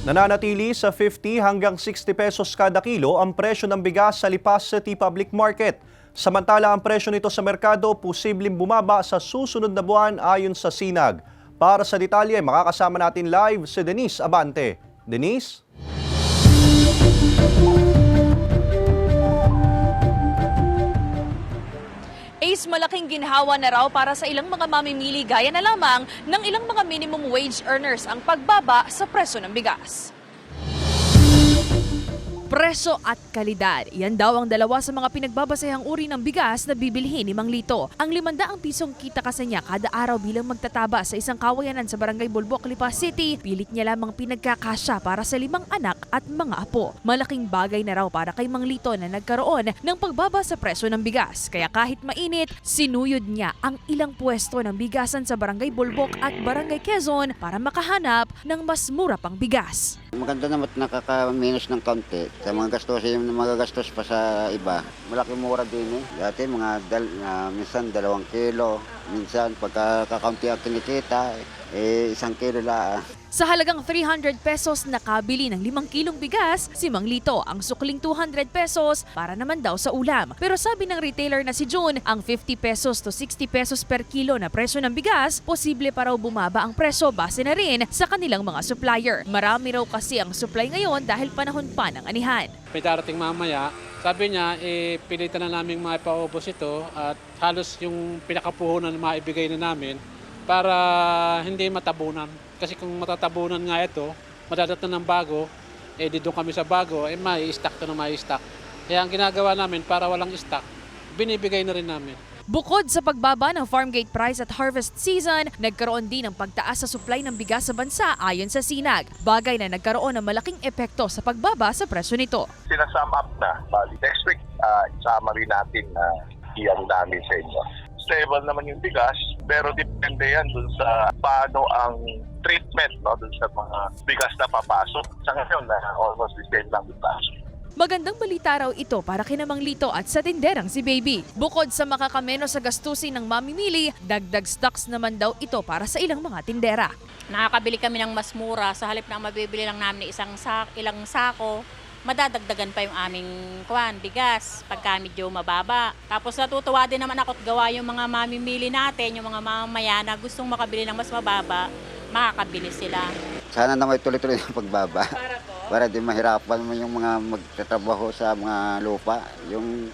Nananatili sa 50 hanggang 60 pesos kada kilo ang presyo ng bigas sa Lipas City Public Market. Samantala ang presyo nito sa merkado posibleng bumaba sa susunod na buwan ayon sa Sinag. Para sa detalye, makakasama natin live si Denise Abante. Denise? Malaking ginhawa na raw para sa ilang mga mamimili gaya na lamang ng ilang mga minimum wage earners ang pagbaba sa presyo ng bigas. Presyo at kalidad. Yan daw ang dalawa sa mga pinagbabasehang uri ng bigas na bibilhin ni Mang Lito. Ang 500 pisong kita kasi niya kada araw bilang magtataba sa isang kawayanan sa Barangay Bulbok, Lipas City, pilit niya lamang pinagkakasya para sa 5 anak at mga apo. Malaking bagay na raw para kay Mang Lito na nagkaroon ng pagbaba sa presyo ng bigas. Kaya kahit mainit, sinuyod niya ang ilang pwesto ng bigasan sa Barangay Bulbok at Barangay Quezon para makahanap ng mas mura pang bigas. Maganda naman at nakaka-minus ng kaunti. Sa mga gastos, yung magagastos pa sa iba, malaki mura din eh. Dati minsan 2 kilo, minsan pagkakaunti ang kinikita, 1 kilo lang. Sa halagang 300 pesos nakabili ng 5 kilong bigas, si Mang Lito ang sukling 200 pesos para naman daw sa ulam. Pero sabi ng retailer na si June, ang 50 pesos to 60 pesos per kilo na presyo ng bigas, posible pa raw bumaba ang presyo base na rin sa kanilang mga supplier. Marami raw kasi ang supply ngayon dahil panahon pa ng anihan. May darating mamaya, sabi niya, pilitan na namin maipaubos ito at halos yung pinakapuhunan na maibigay na namin para hindi matabunan. Kasi kung matatabunan nga ito, madadating ng bago, di doon kami sa bago, mai-stock to na mai-stock. Kaya ang ginagawa namin para walang stock, binibigay na rin namin. Bukod sa pagbaba ng farm gate price at harvest season, nagkaroon din ng pagtaas sa supply ng bigas sa bansa ayon sa Sinag. Bagay na nagkaroon ng malaking epekto sa pagbaba sa presyo nito. Sinasum up na. Next week, isama rin natin na iyan namin sa inyo. Stable naman yung bigas, pero depende yan dun sa paano ang treatment dun sa mga bigas na papasok. Sa ngayon, almost the same lang yung pasok. Magandang balita raw ito para kina Mang Lito at sa tinderang si Baby. Bukod sa makakameno sa gastusin ng mamimili, dagdag stocks naman daw ito para sa ilang mga tindera. Nakakabili kami ng mas mura sa halip na mabibili lang namin ilang sako. Madadagdagan pa yung aming bigas pagka medyo mababa. Tapos natutuwa din naman ako at gawa yung mga mamimili natin, yung mga mamamayan na gustong makabili ng mas mababa, makakabili sila. Sana naman tuloy-tuloy ng pagbaba. Para di mahirapan mo yung mga magtatrabaho sa mga lupa. Yung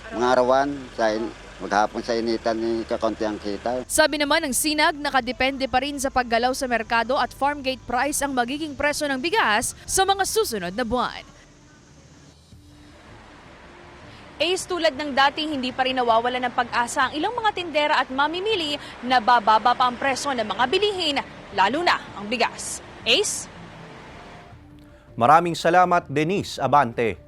mga arawan, maghapon sa initan ni kakaunti ang kita. Sabi naman ng Sinag, nakadepende pa rin sa paggalaw sa merkado at farm gate price ang magiging presyo ng bigas sa mga susunod na buwan. Tulad ng dati, hindi pa rin nawawala ng pag-asa ang ilang mga tindera at mamimili na bababa pa ang presyo ng mga bilihin, lalo na ang bigas. Maraming salamat, Denise Abante.